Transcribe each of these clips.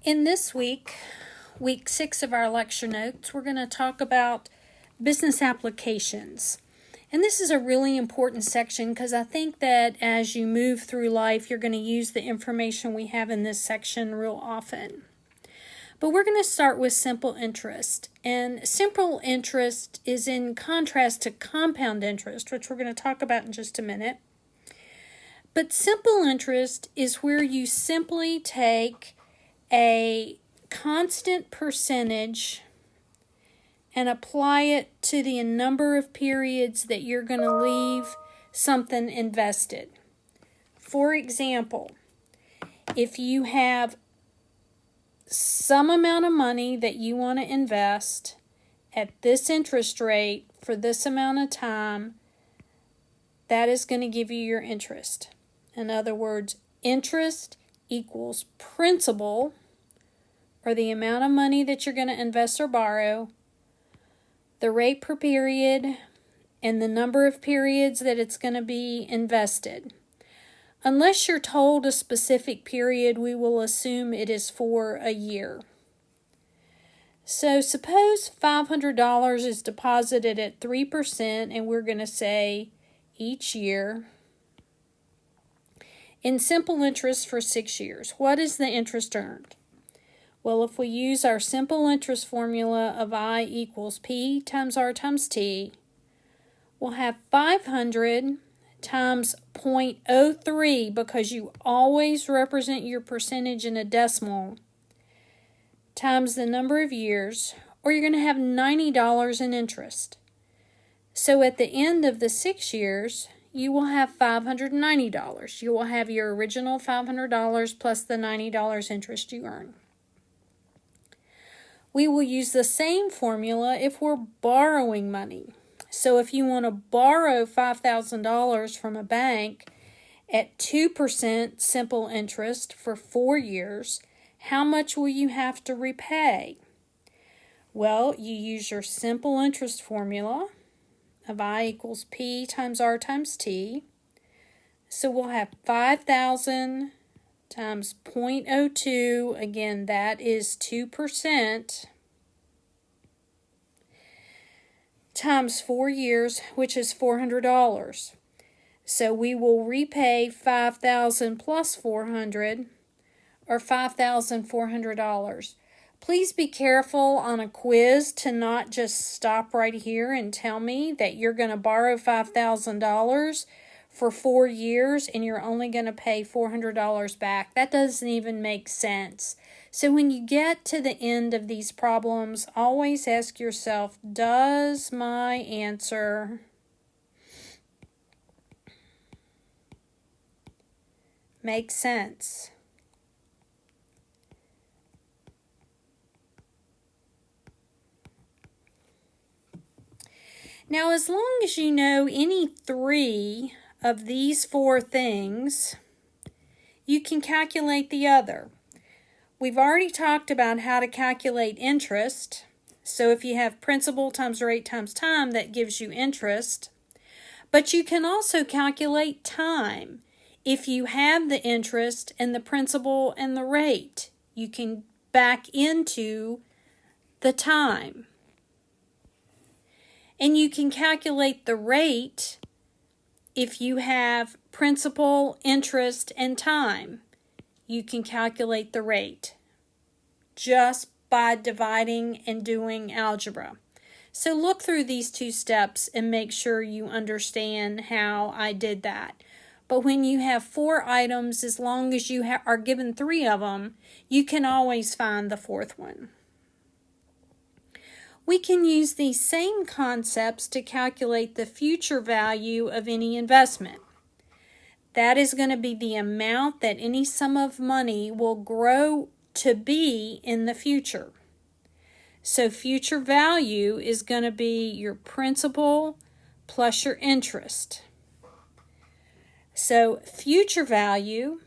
In this week 6 of our lecture notes, we're going to talk about business applications. And this is a really important section because I think that as you move through life, you're going to use the information we have in this section real often. But we're going to start with simple interest. And simple interest is in contrast to compound interest, which we're going to talk about in just a minute. But simple interest is where you simply take a constant percentage and apply it to the number of periods that you're going to leave something invested. For example, if you have some amount of money that you want to invest at this interest rate for this amount of time, that is going to give you your interest. In other words, interest equals principal, or the amount of money that you're going to invest or borrow, the rate per period, and the number of periods that it's going to be invested. Unless you're told a specific period, we will assume it is for a year. So suppose $500 is deposited at 3%, and we're going to say each year in simple interest for 6 years. What is the interest earned? Well, if we use our simple interest formula of I equals P times R times T, we'll have 500 times 0.03, because you always represent your percentage in a decimal, times the number of years, or you're going to have $90 in interest. So at the end of the 6 years, you will have $590. You will have your original $500 plus the $90 interest you earn. We will use the same formula if we're borrowing money. So if you want to borrow $5,000 from a bank at 2% simple interest for 4 years, how much will you have to repay? Well, you use your simple interest formula of I equals P times R times T. So we'll have 5,000 times 0.02, again, that is 2%, times 4 years, which is $400. So we will repay 5,000 plus 400, or $5,400. Please be careful on a quiz to not just stop right here and tell me that you're going to borrow $5,000 for 4 years and you're only going to pay $400 back. That doesn't even make sense. So when you get to the end of these problems, always ask yourself, does my answer make sense? Now, as long as you know any 3 of these 4 things, you can calculate the other. We've already talked about how to calculate interest. So if you have principal times rate times time, that gives you interest. But you can also calculate time. If you have the interest and the principal and the rate, you can back into the time. And you can calculate the rate if you have principal, interest, and time. You can calculate the rate just by dividing and doing algebra. So look through these 2 steps and make sure you understand how I did that. But when you have 4 items, as long as you are given 3 of them, you can always find the 4th one. We can use these same concepts to calculate the future value of any investment. That is going to be the amount that any sum of money will grow to be in the future. So future value is going to be your principal plus your interest. So future value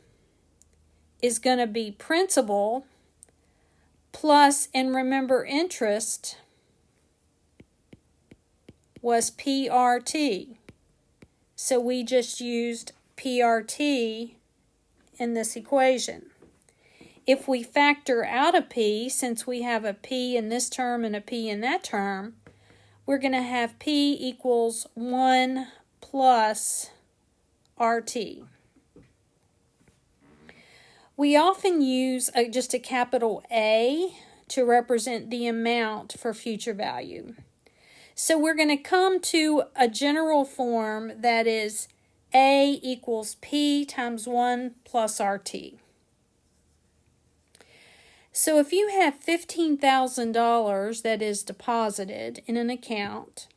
is going to be principal plus, and remember, interest was PRT. So we just used PRT in this equation. If we factor out a p, since we have a p in this term and a p in that term, we're going to have p equals 1 plus RT. We often use just a capital A to represent the amount for future value. So we're going to come to a general form that is A equals P times 1 plus RT. So if you have $15,000 that is deposited in an account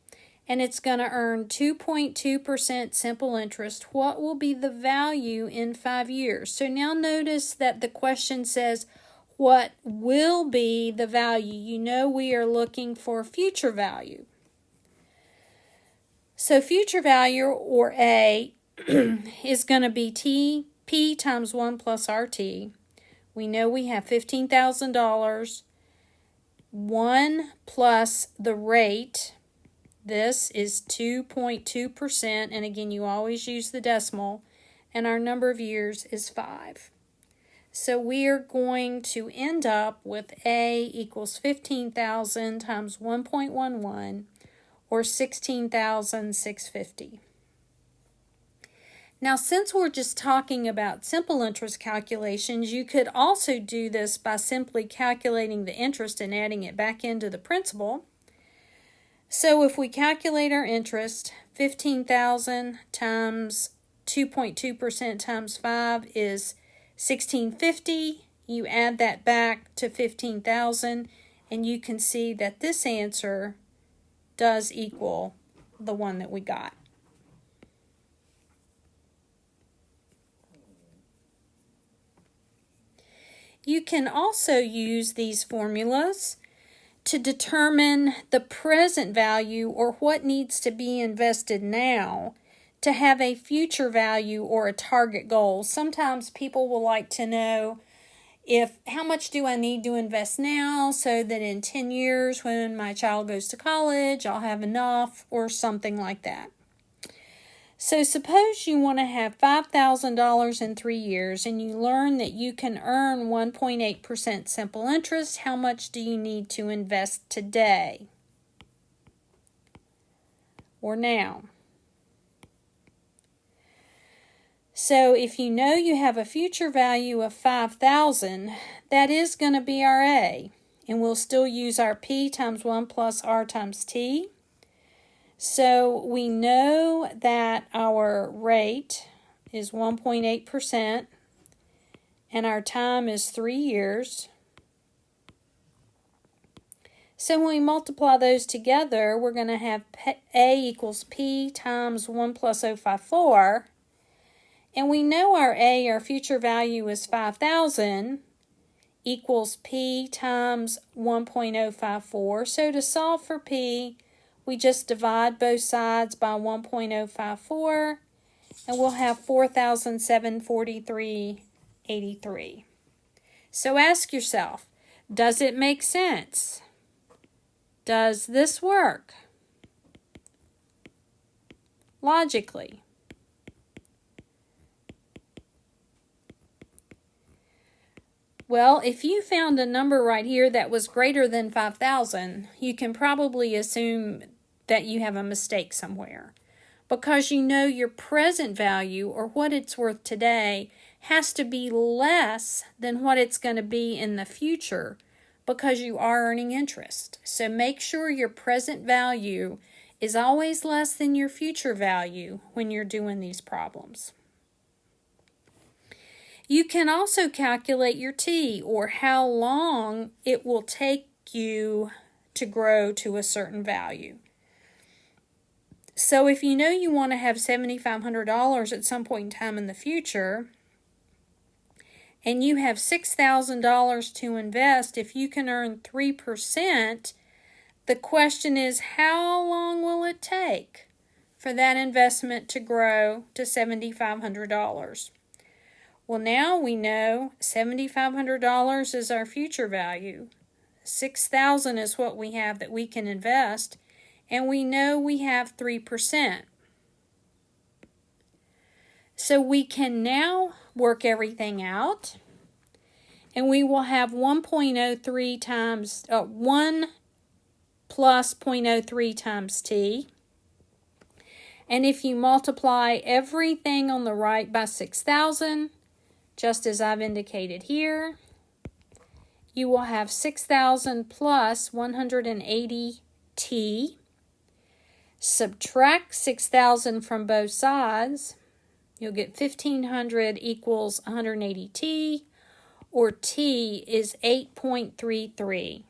and it's going to earn 2.2% simple interest, what will be the value in 5 years? So now notice that the question says, what will be the value? You know we are looking for future value. So future value, or A, is going to be P times 1 plus RT. We know we have $15,000. 1 plus the rate, this is 2.2%, and again, you always use the decimal, and our number of years is 5. So we are going to end up with A equals 15,000 times 1.11, or 16,650. Now, since we're just talking about simple interest calculations, you could also do this by simply calculating the interest and adding it back into the principal. So if we calculate our interest, 15,000 times 2.2% times 5 is 1650. You add that back to 15,000, and you can see that this answer does equal the one that we got. You can also use these formulas to determine the present value, or what needs to be invested now to have a future value or a target goal. Sometimes people will like to know how much do I need to invest now so that in 10 years when my child goes to college, I'll have enough, or something like that. So suppose you want to have $5,000 in 3 years and you learn that you can earn 1.8% simple interest. How much do you need to invest today or now? So if you know you have a future value of 5,000, that is going to be our A, and we'll still use our P times 1 plus R times T. So we know that our rate is 1.8% and our time is 3 years. So when we multiply those together, we're going to have A equals P times 1 plus 0.54. And we know our A, our future value, is 5,000 equals P times 1.054. So to solve for P, we just divide both sides by 1.054, and we'll have 4,743.83. So ask yourself, does it make sense? Does this work logically? Well, if you found a number right here that was greater than 5,000, you can probably assume that you have a mistake somewhere, because you know your present value, or what it's worth today, has to be less than what it's going to be in the future, because you are earning interest. So make sure your present value is always less than your future value when you're doing these problems. You can also calculate your T, or how long it will take you to grow to a certain value. So if you know you want to have $7,500 at some point in time in the future, and you have $6,000 to invest, if you can earn 3%, the question is, how long will it take for that investment to grow to $7,500? Well, now we know $7,500 is our future value. $6,000 is what we have that we can invest, and we know we have 3%. So we can now work everything out, and we will have 1.03 times, 1 plus 0.03 times t. And if you multiply everything on the right by 6,000, just as I've indicated here, you will have 6,000 plus 180t. Subtract 6,000 from both sides, you'll get 1,500 equals 180t, or t is 8.33.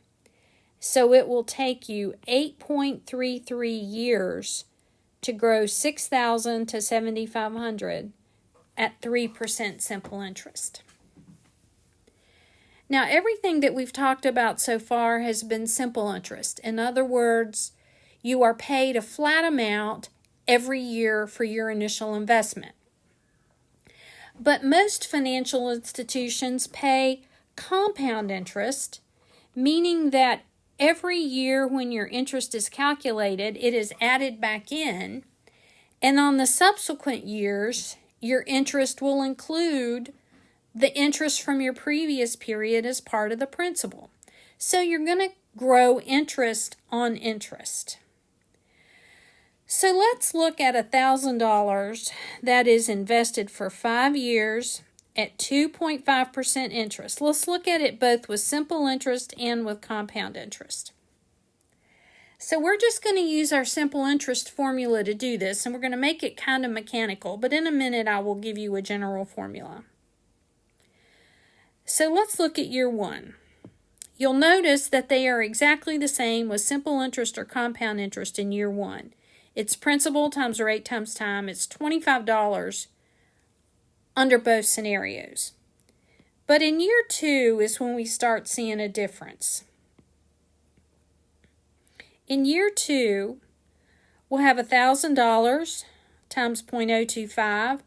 So it will take you 8.33 years to grow 6,000 to 7,500 at 3% simple interest. Now, everything that we've talked about so far has been simple interest. In other words, you are paid a flat amount every year for your initial investment. But most financial institutions pay compound interest, meaning that every year when your interest is calculated, it is added back in, and on the subsequent years, your interest will include the interest from your previous period as part of the principal. So you're going to grow interest on interest. So let's look at $1,000 that is invested for 5 years at 2.5% interest. Let's look at it both with simple interest and with compound interest. So we're just going to use our simple interest formula to do this, and we're going to make it kind of mechanical, but in a minute I will give you a general formula. So let's look at year 1. You'll notice that they are exactly the same with simple interest or compound interest in year 1. It's principal times rate times time. It's $25 under both scenarios. But in year 2 is when we start seeing a difference. In year 2, we'll have $1,000 times 0.025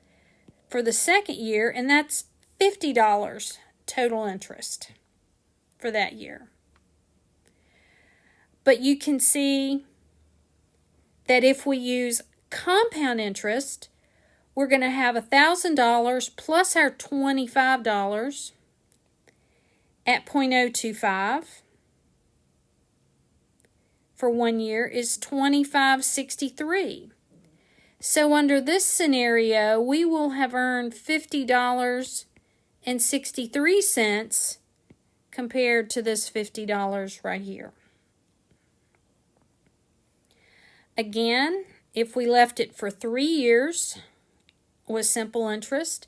for the second year, and that's $50 total interest for that year. But you can see that if we use compound interest, we're going to have $1,000 plus our $25 at 0.025 for 1 year is $25.63. So under this scenario, we will have earned $50.63 compared to this $50 right here. Again, if we left it for 3 years with simple interest,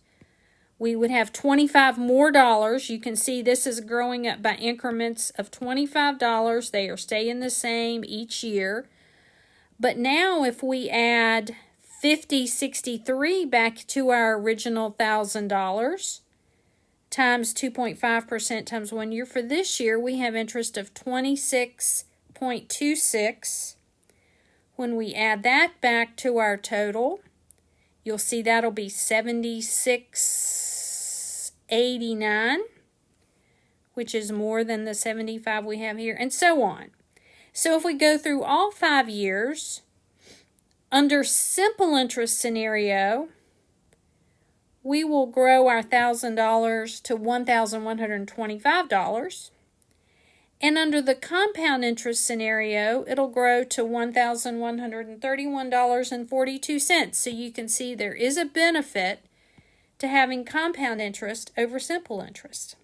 we would have $25 more. You can see this is growing up by increments of $25. They are staying the same each year. But now if we add $50.63 back to our original $1,000 times 2.5% times 1 year, for this year we have interest of 26.26. When we add that back to our total, you'll see that'll be $76.89, which is more than the $75 we have here, and so on. So if we go through all 5 years, under simple interest scenario, we will grow our $1,000 to $1,125. And under the compound interest scenario, it'll grow to $1,131.42. So you can see there is a benefit to having compound interest over simple interest.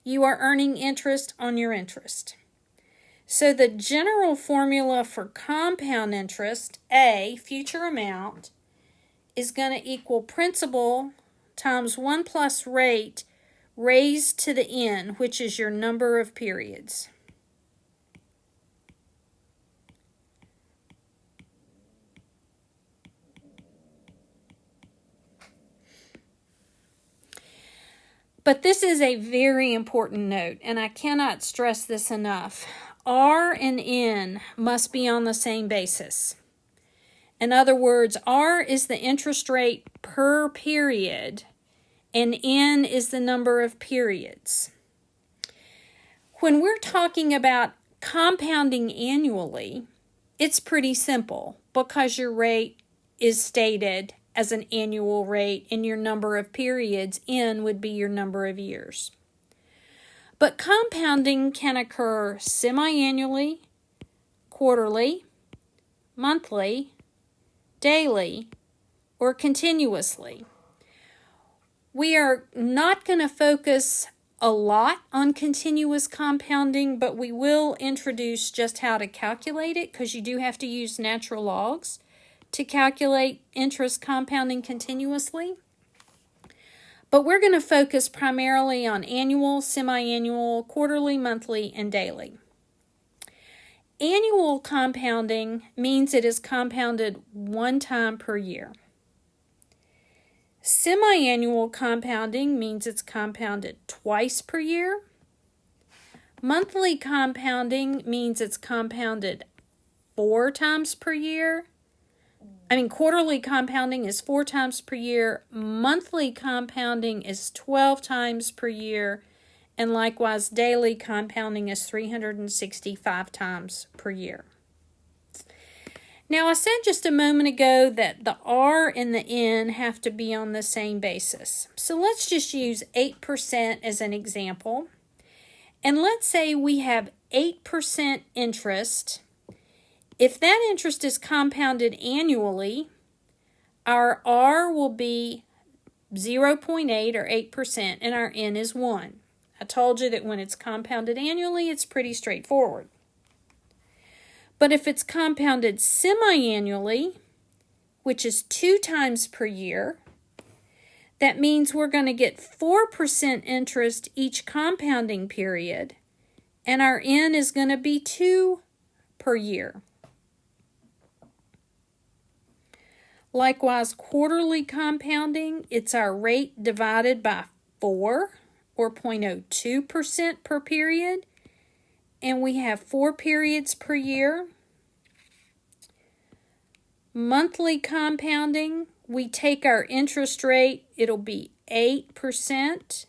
You are earning interest on your interest. So the general formula for compound interest, A, future amount, is going to equal principal times 1 plus rate raised to the n, which is your number of periods. But this is a very important note, and I cannot stress this enough. R and N must be on the same basis. In other words, R is the interest rate per period, and N is the number of periods. When we're talking about compounding annually, it's pretty simple because your rate is stated as an annual rate, and your number of periods, N, would be your number of years. But compounding can occur semi-annually, quarterly, monthly, daily, or continuously. We are not going to focus a lot on continuous compounding, but we will introduce just how to calculate it, because you do have to use natural logs to calculate interest compounding continuously. But we're going to focus primarily on annual, semi-annual, quarterly, monthly, and daily. Annual compounding means it is compounded one time per year. Semi-annual compounding means it's compounded twice per year. Monthly compounding means it's compounded 4 times per year. Quarterly compounding is 4 times per year. Monthly compounding is 12 times per year. And likewise, daily compounding is 365 times per year. Now, I said just a moment ago that the R and the N have to be on the same basis. So let's just use 8% as an example. And let's say we have 8% interest. If that interest is compounded annually, our R will be 0.8 or 8%, and our N is 1. I told you that when it's compounded annually, it's pretty straightforward. But if it's compounded semi-annually, which is 2 times per year, that means we're going to get 4% interest each compounding period, and our N is going to be 2 per year. Likewise, quarterly compounding, it's our rate divided by 4, or 0.02% per period, and we have 4 periods per year. Monthly compounding, we take our interest rate, it'll be 8%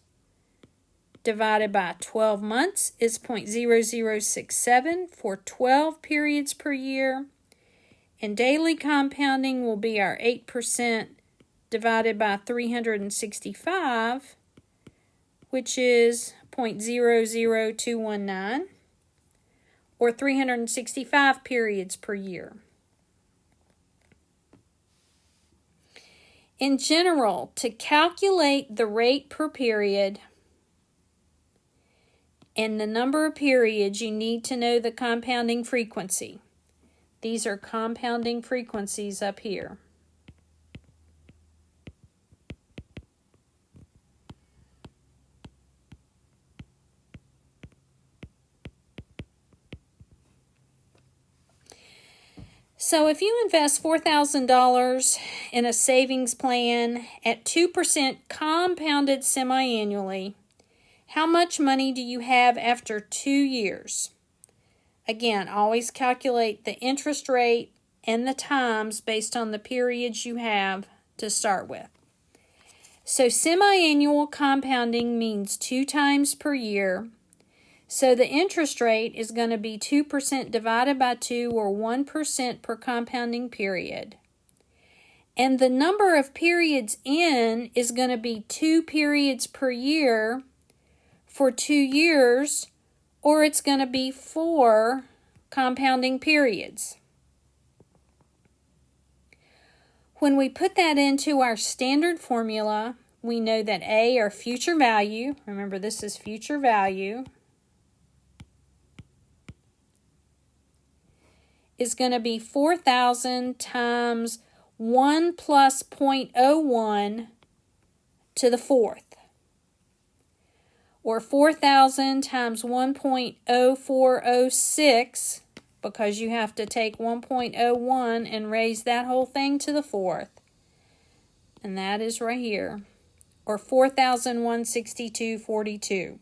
divided by 12 months is 0.0067 for 12 periods per year. And daily compounding will be our 8% divided by 365, which is 0.00219, or 365 periods per year. In general, to calculate the rate per period and the number of periods, you need to know the compounding frequency. These are compounding frequencies up here. So if you invest $4,000 in a savings plan at 2% compounded semi-annually, how much money do you have after 2 years? Again, always calculate the interest rate and the times based on the periods you have to start with. So semi-annual compounding means 2 times per year. So the interest rate is going to be 2% divided by 2, or 1% per compounding period. And the number of periods in is going to be 2 periods per year for 2 years, or it's going to be 4 compounding periods. When we put that into our standard formula, we know that A, our future value, remember this is future value, is going to be 4,000 times 1 plus 0.01 to the 4th. Or 4,000 times 1.0406, because you have to take 1.01 and raise that whole thing to the 4th. And that is right here. Or 4,162.42.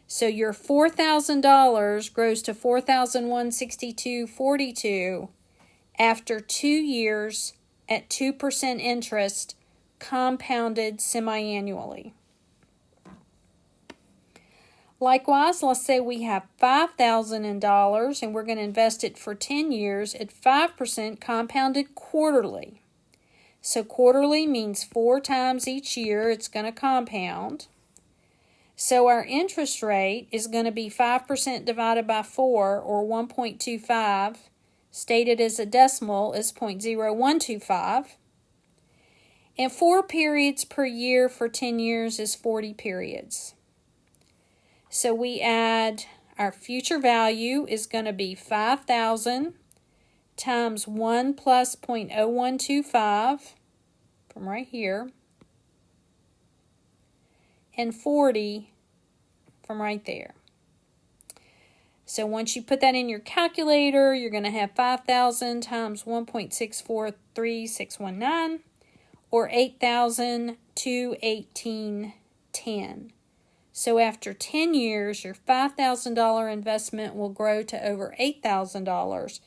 So your $4,000 grows to $4,162.42 after 2 years at 2% interest, compounded semi-annually. Likewise, let's say we have $5,000 and we're going to invest it for 10 years at 5% compounded quarterly. So quarterly means 4 times each year it's going to compound. So our interest rate is going to be 5% divided by 4, or 1.25. Stated as a decimal is 0.0125. And 4 periods per year for 10 years is 40 periods. So we add our future value is going to be 5,000 times 1 plus 0.0125 from right here, and 40 from right there. So once you put that in your calculator, you're going to have 5,000 times 1.643619, or 8,218.10. So after 10 years, your $5,000 investment will grow to over $8,000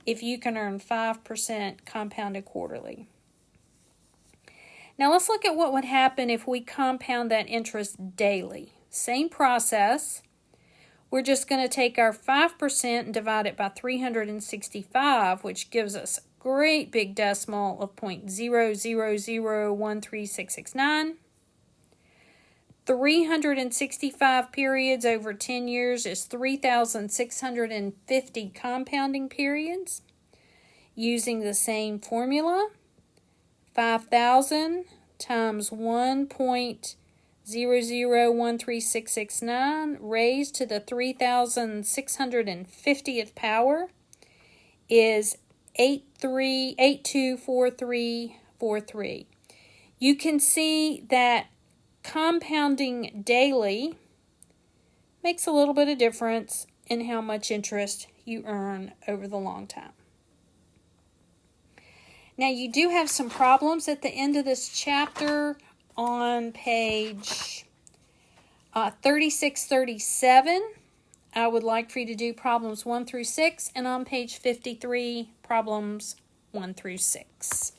if you can earn 5% compounded quarterly. Now let's look at what would happen if we compound that interest daily. Same process. We're just going to take our 5% and divide it by 365, which gives us a great big decimal of 0.000136669. 365 periods over 10 years is 3,650 compounding periods. Using the same formula, 5,000 times 1.0013669 raised to the 3,650th power is 824343. You can see that compounding daily makes a little bit of difference in how much interest you earn over the long time. Now you do have some problems at the end of this chapter on page 3637. I would like for you to do problems 1 through 6, and on page 53, problems 1 through 6.